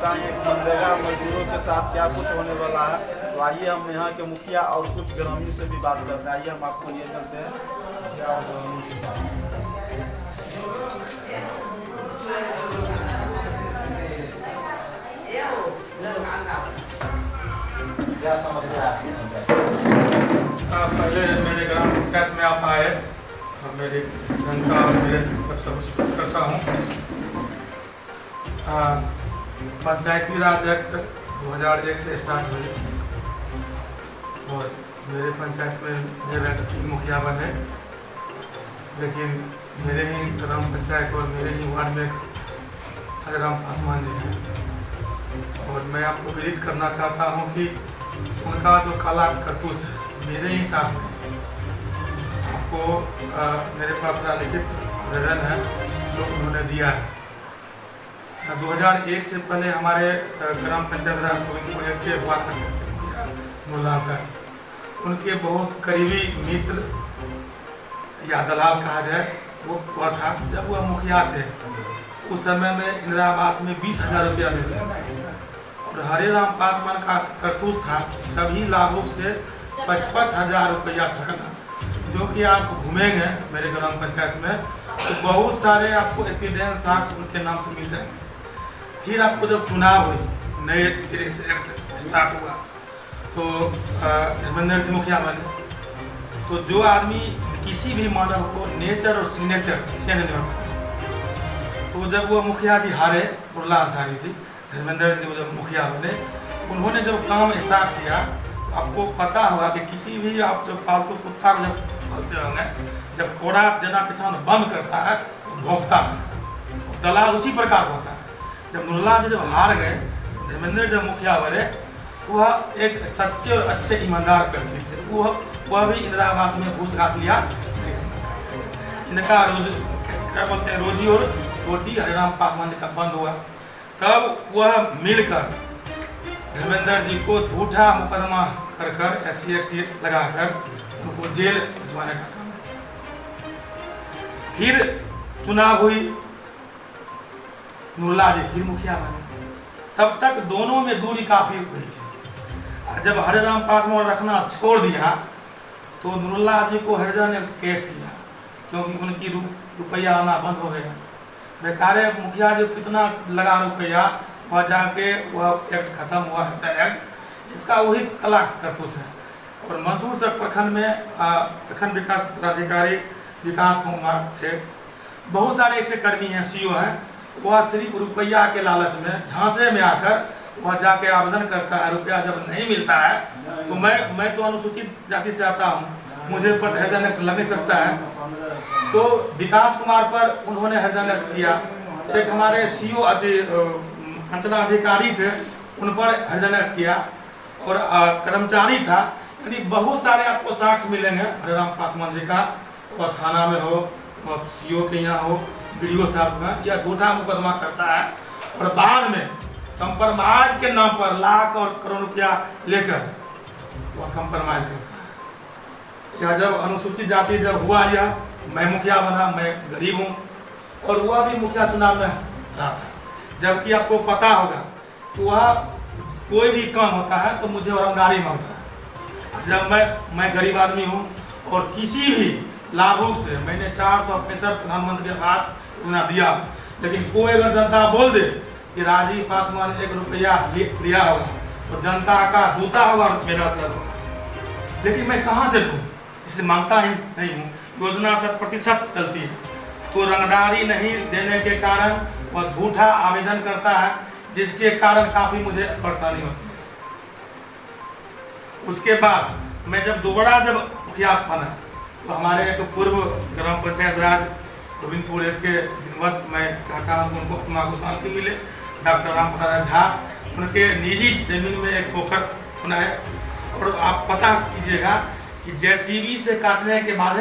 बताएं कि मनरेगा मजदूरों के साथ क्या कुछ होने वाला है। तो आइए हम यहाँ के मुखिया और कुछ ग्रामीण से भी बात करते हैं। आइए हम आपको लिए चलते हैं क्या समस्या है। पहले मेरे ग्राम पंचायत में आप आए और मेरी जनता और मेरे सब स्वागत करता हूँ। पंचायती राज एक्ट 2001 से स्टार्ट हुई और मेरे पंचायत में मेरे मुखिया बने, लेकिन मेरे ही ग्राम पंचायत और मेरे ही वार्ड में हरिराम पासवान जी हैं और मैं आपको विदित करना चाहता हूँ कि उनका जो काला करतूत है मेरे ही साथ में आपको मेरे पास लिखित आवेदन है जो उन्होंने दिया है। 2001 से पहले हमारे ग्राम पंचायत राज गोविंदपुर के हुआ करते मुल्ला साहब, उनके बहुत करीबी मित्र या दलाल कहा जाए वो हुआ था। जब वह मुखिया थे उस समय में इंदिरा आवास में 20,000 रुपया मिलता था और हरिराम पासवान का करतूत था सभी लाभुक से 55,000 रुपया ठगना, जो कि आप घूमेंगे मेरे ग्राम पंचायत में तो बहुत सारे आपको एविडेंस साक्ष्य उनके नाम से मिल जाएंगे। फिर आपको जब चुनाव हुई, नए सिरे से एक्ट स्टार्ट हुआ तो धर्मेंद्र जी मुखिया बने, तो जो आदमी किसी भी मानव को नेचर और सिग्नेचर चेंज नहीं होता, तो जब वो मुखिया जी हारे उर्ला अंसारी जी, धर्मेंद्र जी जब मुखिया बने, उन्होंने जब काम स्टार्ट किया तो आपको पता होगा कि किसी भी आप जब पालतू कुत्ता को जब पालते होंगे, जब कोड़ा देना किसान बंद करता है तो भौंकता है, दलाल उसी प्रकार होता है। जब मुल्ला जी जब हार गए, धर्मेंद्र जब मुखिया बने, वह एक सच्चे और अच्छे ईमानदार व्यक्ति थे। वह भी इंदिरा आवास में घूस घास लिया, इनका क्या बोलते हैं रोजी और रोटी हरिराम पासवान जी का बंद हुआ। तब वह मिलकर धर्मेंद्र जी को झूठा मुकदमा कर SC एक्ट लगाकर उनको जेल भिजवाने का काम किया। फिर चुनाव हुई, मुल्ला जी फिर मुखिया बने। तब तक दोनों में दूरी काफी हुई थी। जब हरिराम पासवान रखना छोड़ दिया तो मुल्ला जी को हरिजन ने केस किया, क्योंकि उनकी रुपया आना बंद हो गया। बेचारे मुखिया जो कितना लगा रुपया, वह जाके वह एक्ट खत्म हुआ है एक्ट, इसका वही कला करतूत है। और मंसूरचक प्रखंड में प्रखंड विकास पदाधिकारी विकास कुमार थे, बहुत सारे ऐसे कर्मी हैं, CO हैं, वह सिर्फ रुपया के लालच में झांसे में आकर वह जाके आवेदन करता है। रुपया जब नहीं मिलता है तो मैं तो अनुसूचित जाति से आता हूँ, मुझे पर हरिजन एक्ट लग नहीं सकता है, तो विकास कुमार पर उन्होंने हरिजन एक्ट किया। एक हमारे CO अंचलाधिकारी थे, उन पर हरिजन एक्ट किया और कर्मचारी था। यानी बहुत सारे आपको साक्ष्य मिलेंगे हरिराम पासवान जी का, और थाना में हो और CO के यहाँ हो, BDO साहब का, या झूठा मुकदमा करता है और बाद में कंप्रोमाइज के नाम पर लाख और करोड़ रुपया लेकर वह कंप्रोमाइज करता है। या जब अनुसूचित जाति जब हुआ, यह मैं मुखिया बना, मैं गरीब हूँ, और वह भी मुखिया चुनाव में रहा था, जबकि आपको पता होगा तो वह कोई भी काम होता है तो मुझे औरंगारी मांगता है। जब मैं गरीब आदमी हूँ और किसी भी लाभुक से मैंने 465 प्रधानमंत्री आवास योजना दिया, लेकिन कोई अगर जनता बोल दे कि राजीव पासवान 1 रुपया लिया होगा तो जनता का जूता होगा मेरा सर होगा, लेकिन मैं कहाँ से दूँ, इसे मांगता ही नहीं हूँ। योजना 100% चलती है, तो रंगदारी नहीं देने के कारण वह झूठा आवेदन करता है, जिसके कारण काफ़ी मुझे परेशानी होती है। उसके बाद मैं जब दोबारा जब मुखिया बना तो हमारे एक पूर्व ग्राम पंचायत राज गोविंदपुर के दिनवत, मैं चाहता हूँ उनको आत्मा को शांति मिले, डॉक्टर राम प्रसाद झा, उनके निजी जमीन में एक पोखर बनाए। और आप पता कीजिएगा कि JCB से काटने के बाद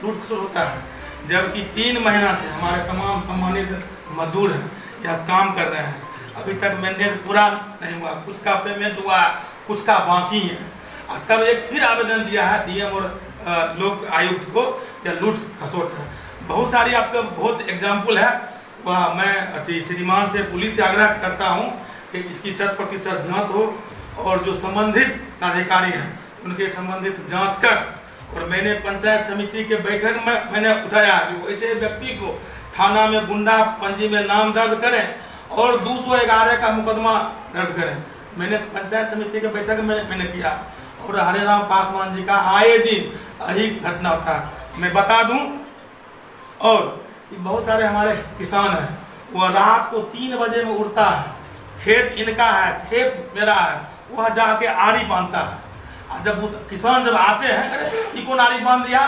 लूट खसोट होता है, जबकि 3 महीना से हमारे तमाम सम्मानित मजदूर हैं या काम कर रहे हैं, अभी तक मेंटेनेंस पूरा नहीं हुआ, कुछ का पेमेंट हुआ, कुछ का बाकी है। और तब एक फिर आवेदन दिया है DM और लोक आयुक्त को, या लूट खसोट है। बहुत सारी आपका बहुत एग्जाम्पल है, वह मैं श्रीमान से पुलिस से आग्रह करता हूँ कि इसकी 100% जांच हो और जो संबंधित अधिकारी हैं उनके संबंधित जांच कर, और मैंने पंचायत समिति के बैठक में मैंने उठाया कि ऐसे व्यक्ति को थाना में गुंडा पंजी में नाम दर्ज करें और 211 का मुकदमा दर्ज करें। मैंने पंचायत समिति के बैठक में मैंने किया, और हरेराम पासवान जी का आए दिन यही घटना होता है। मैं बता दूं, और बहुत सारे हमारे किसान हैं, वह रात को 3 बजे में उठता है, खेत इनका है, खेत मेरा है, वह जाके आरी बांधता है। जब वो किसान जब आते हैं, अरे ये कौन आरी बांध दिया,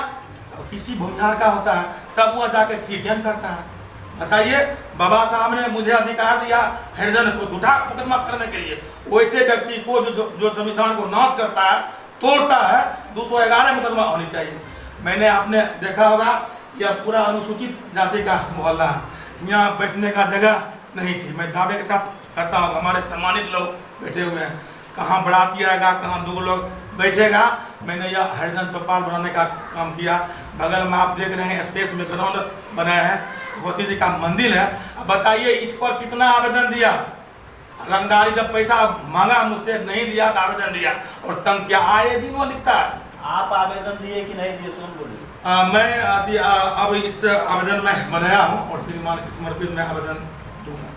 किसी भूमिहार का होता है, तब वह जाके थ्रीटन करता है। बताइए, बाबा साहब ने मुझे अधिकार दिया हरिजन को झूठा मुकदमा करने के लिए, वैसे व्यक्ति को जो संविधान को नाश करता है, तोड़ता है, 211 मुकदमा होनी चाहिए। मैंने आपने देखा होगा, यह पूरा अनुसूचित जाति का मोहल्ला है, यहाँ बैठने का जगह नहीं थी। मैं दावे के साथ कहता हूँ, हमारे सम्मानित लोग बैठे हुए हैं, कहाँ बराती आएगा, कहाँ 2 लोग बैठेगा। मैंने यह हरिजन चौपाल बनाने का काम किया। बगल में आप देख रहे हैं स्पेस में ग्राउंड बनाया है, भगवती जी का मंदिर है। अब बताइए, इस पर कितना आवेदन दिया, रंगदारी जब पैसा मांगा मुझसे, नहीं दिया तो आवेदन दिया और तंग किया, आए दिन वो लिखता है। आप आवेदन दिए कि नहीं दिए, सुन बोलिए। मैं अब इस आवेदन में बनाया हूँ और श्रीमान के समर्पित मैं आवेदन दूंगा।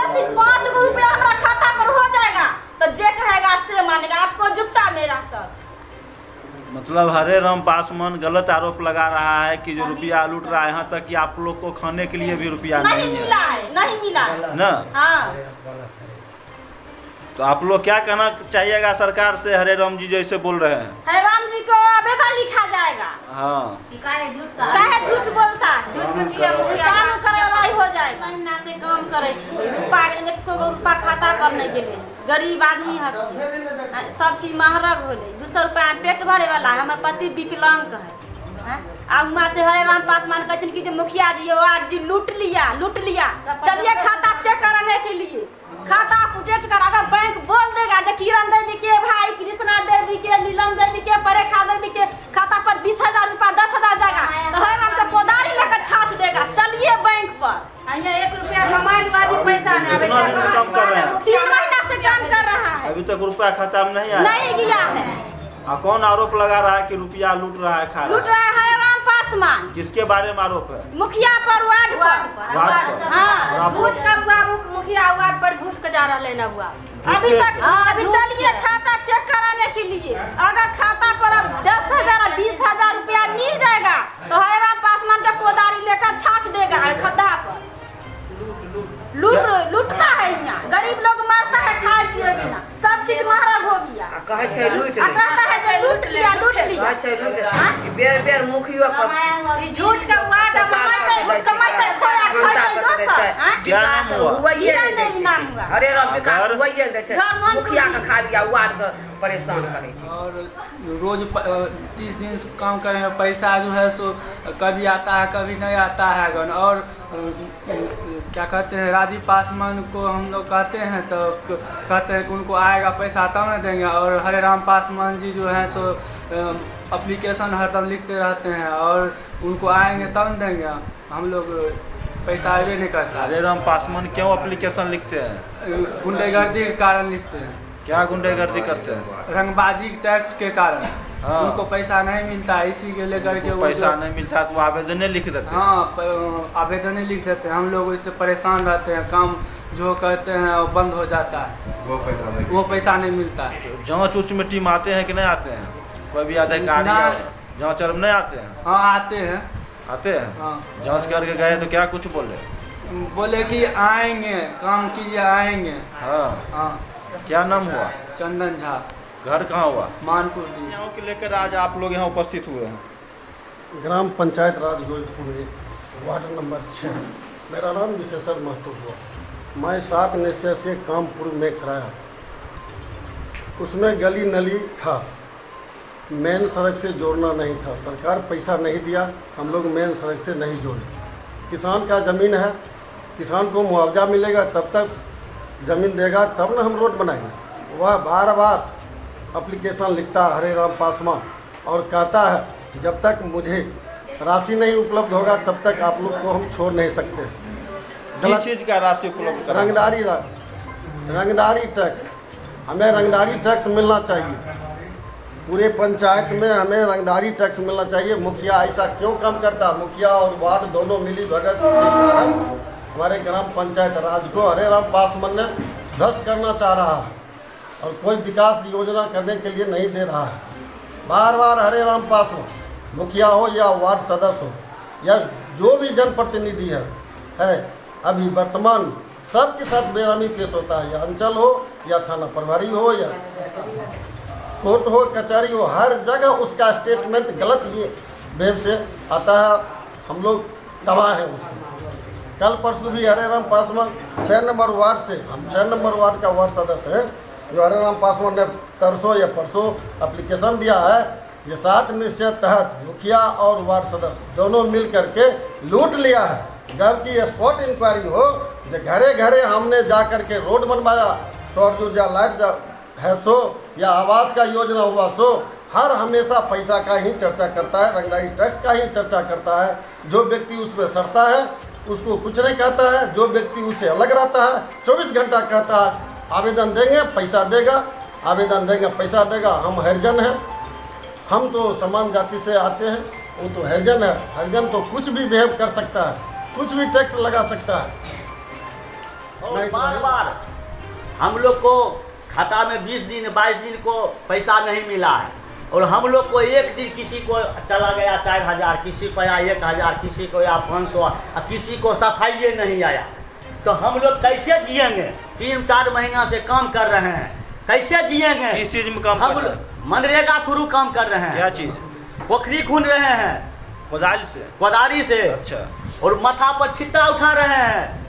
से 5 रुपया हमारा खाता पर हो जाएगा तो जे कहेगा से मानेगा, आपको जूता मेरा सर। मतलब हरेराम पासवान गलत आरोप लगा रहा है कि जो रुपया लूट रहा है, यहाँ तक कि आप लोग को खाने के लिए भी रुपया नहीं मिला है, नहीं मिला है ना। हाँ, तो आप लोग क्या कहना चाहिएगा सरकार से, हरेराम जी जैसे बोल रहे हैं? हरेराम जी को आवेदन लिखा जाएगा। हाँ, काहे झूठ बोलता है, काम करे वाला हो जाएगा। महीना से काम करे छी, रुपा खाता पर नहीं गेले, गरीब आदमी है, सब चीज महंग होले, 200 रुपया पेट भरे वाला है। हमारे पति विकलांग है, आ वहाँ से हरेराम पासवान कहते कि जो मुखिया जी वार्ड जी लूट लिया। चलिए खाता चेक कराने के लिए, खाता चेक कर, अगर बैंक बोल देगा जो किरण देवी के भाई, कृष्णा देवी के, नीलम देवी के, परेखा देवी के खाता पर 20,000 रुपया 10,000 जाएगा, तो हरेराम से कोदारी लेकर छाछ देगा। चलिए बैंक पर, 1 रुपया कमाई वाली पैसा नहीं कितना दिन से काम कर रहे हैं? 3 महीना से काम कर रहा है, अभी तक रुपया खाता में नहीं आया? नहीं गया है। कौन आरोप लगा रहा है कि रुपया लूट रहा है, खा लूट रहा है हरेराम पासवान। किसके बारे में आरोप है? मुखिया पर, वार्ड पर। वार्ड पर? हाँ, आप झूठ का हुआ, मुखिया वार्ड पर झूठ का जा रहा लेना हुआ अभी तक। अभी चलिए खाता चेक कराने के लिए, अगर खाता पर अब 10,000 20,000 रुपया मिल जाएगा तो हरेराम पासवान का कोदारी लेकर छाछ देगा खड्डा पर। लूटता है, यहाँ गरीब लोग मरता है खाए पिए बिना, सब चीज महंगा हो गया। कहता है जो लूट लिया बेर बेर मुखियो झूठ का वार्ड क्या नाम हुआ? अरे विकास मुखिया के खाली वार्ड के परेशान करे छै। और रोज 30 दिन से काम करे में पैसा जो है सो कभी आता है कभी नहीं आता है। और क्या कहते हैं, राजीव पासवान को हम लोग कहते हैं तो कहते हैं कि उनको आएगा पैसा तब न देंगे, और हरेराम पासवान जी जो हैं सो एप्लीकेशन हरदम लिखते रहते हैं और उनको आएंगे तब न देंगे। हम लोग पैसा आगे नहीं करता। हरेराम पासवान क्यों एप्लीकेशन लिखते हैं? गुंडेगर्दी के कारण लिखते हैं। क्या गुंडेगर्दी करते हैं? रंगबाजी टैक्स के कारण। हाँ। उनको पैसा नहीं मिलता है, इसी के लेकर के वो पैसा नहीं मिलता तो आवेदन लिख देते हैं। हाँ, आवेदन लिख देते हैं। हम लोग इससे परेशान रहते हैं, काम जो करते हैं वो बंद हो जाता है, वो पैसा नहीं मिलता है। जांच उच्च में टीम आते हैं कि नहीं आते हैं? कोई भी अधिकारी जांच में नहीं आते हैं? हाँ, आते हैं। हाँ, जांच करके गए तो क्या कुछ बोले कि आएंगे, काम कीजिए, आएंगे। हाँ, क्या नाम हुआ? चंदन झा। घर कहाँ हुआ? मानपुर। गाँव के लेकर आज आप लोग यहाँ उपस्थित हुए हैं। ग्राम पंचायत राज गोविंदपुर, वार्ड नंबर 6। मेरा नाम विशेषर महतो हुआ। मैं 7 निश्चय से काम पूर्व में कराया, उसमें गली नली था, मेन सड़क से जोड़ना नहीं था। सरकार पैसा नहीं दिया, हम लोग मेन सड़क से नहीं जोड़े। किसान का ज़मीन है, किसान को मुआवजा मिलेगा तब तक ज़मीन देगा, तब ना हम रोड बनाएंगे। वह बार बार एप्लीकेशन लिखता है हरे राम पासवान और कहता है जब तक मुझे राशि नहीं उपलब्ध होगा तब तक आप लोग को हम छोड़ नहीं सकते। किस चीज़ का राशि उपलब्ध करा? रंगदारी टैक्स, हमें रंगदारी टैक्स मिलना चाहिए। पूरे पंचायत में हमें रंगदारी टैक्स मिलना चाहिए। मुखिया ऐसा क्यों काम करता? मुखिया और वार्ड दोनों मिली भगत के कारण हमारे ग्राम पंचायत राज को हरे राम पासवान ने ध्वस्त करना चाह रहा है और कोई विकास योजना करने के लिए नहीं दे रहा है। बार बार हरे राम पासवान मुखिया हो या वार्ड सदस्य हो या जो भी जनप्रतिनिधि है अभी वर्तमान सबके साथ बेरामी पेश होता है, या अंचल हो या थाना प्रभारी हो या कोर्ट हो कचहरी हो, हर जगह उसका स्टेटमेंट गलत वेब से आता है। हम लोग तबाह हैं उससे। कल परसों भी हरे राम पासवान 6 नंबर वार्ड से, हम 6 नंबर वार्ड का वार्ड सदस्य हैं, जो हरे राम पासवान ने तरसों या परसों एप्लीकेशन दिया है। ये 7 निश्चय तहत मुखिया और वार्ड सदस्य दोनों मिल करके लूट लिया है, जबकि स्पॉट इंक्वायरी हो जो घरे घरे हमने जा करके रोड बनवाया, सौर ऊर्जा लाइट है सो या आवास का योजना हुआ सो, हर हमेशा पैसा का ही चर्चा करता है, रंगदारी टैक्स का ही चर्चा करता है। जो व्यक्ति उसमें सड़ता है उसको कुछ नहीं कहता है, जो व्यक्ति उससे अलग रहता है 24 घंटा कहता है आवेदन देंगे पैसा देगा, आवेदन देंगे पैसा देगा। हम हरिजन हैं, हम तो समान जाति से आते हैं, वो तो हरिजन है। हरिजन तो कुछ भी बिहेव कर सकता है, कुछ भी टैक्स लगा सकता है। और बार बार हम लोग को खाता में 20 दिन 22 दिन को पैसा नहीं मिला है, और हम लोग को एक दिन किसी को चला गया 4000, किसी को आया 1000, किसी को आया 500, और किसी को सफाई नहीं आया। तो हम लोग कैसे जिएंगे? 3-4 महीना से काम कर रहे हैं, कैसे जिएंगे? किस चीज़ में काम कर रहे हैं? मनरेगा थ्रू काम कर रहे हैं। क्या चीज़? पोखरी खून रहे हैं कोदारी से। अच्छा। और माथा पर छिट्टा उठा रहे हैं।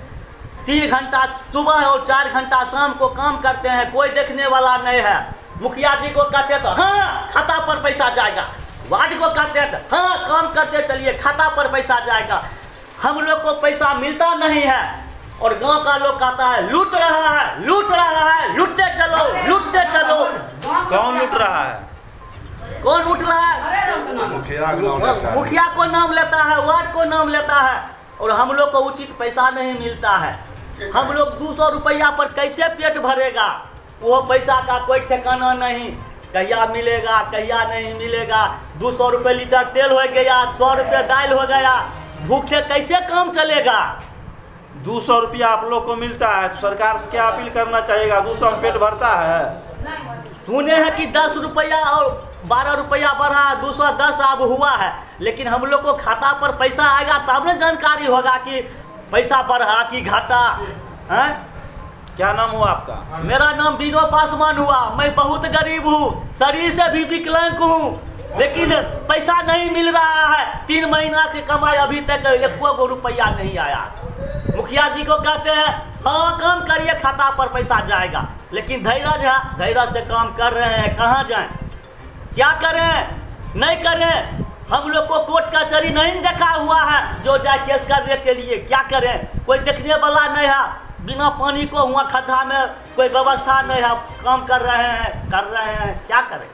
3 घंटा सुबह और 4 घंटा शाम को काम करते हैं, कोई देखने वाला नहीं है। मुखिया जी को कहते तो हाँ खाता पर पैसा जाएगा, वार्ड को कहते तो हाँ काम करते चलिए खाता पर पैसा जाएगा। हम लोग को पैसा मिलता नहीं है, और गांव का लोग कहता है लूट रहा है, लूटते चलो। कौन लूट रहा है? कौन लूट रहा है? मुखिया को नाम लेता है, वार्ड को नाम लेता है, और हम लोग को उचित पैसा नहीं मिलता है। हम लोग 200 रुपया पर कैसे पेट भरेगा? वो पैसा का कोई ठिकाना नहीं, कहिया मिलेगा कहिया नहीं मिलेगा। 200 रुपये लीटर तेल हो गया, 100 रुपये दाल हो गया, भूखे कैसे काम चलेगा? 200 रुपया आप लोग को मिलता है, तो सरकार से क्या अपील करना चाहिएगा? 200 में पेट भरता है? सुने हैं कि 10 रुपया और 12 रुपया बढ़ा, 210 अब हुआ है, लेकिन हम लोग को खाता पर पैसा आएगा तब ना जानकारी होगा कि पैसा बढ़ा कि घटा है। क्या नाम हुआ आपका? मेरा नाम विनोद पासवान हुआ। मैं बहुत गरीब हूँ, शरीर से भी विकलांग हूँ, लेकिन पैसा नहीं मिल रहा है। 3 महीना की कमाई अभी तक 1 रुपया नहीं आया। मुखिया जी को कहते हैं हाँ काम करिए खाता पर पैसा जाएगा, लेकिन धैर्य से काम कर रहे हैं। कहाँ जाएं? क्या करें? नहीं करें। हम लोग को कोर्ट कचहरी नहीं देखा हुआ है जो जाए केस करने के लिए। क्या करें? कोई देखने वाला नहीं है। बिना पानी को हुआ खड्डा में कोई व्यवस्था नहीं है। काम कर रहे हैं क्या करें?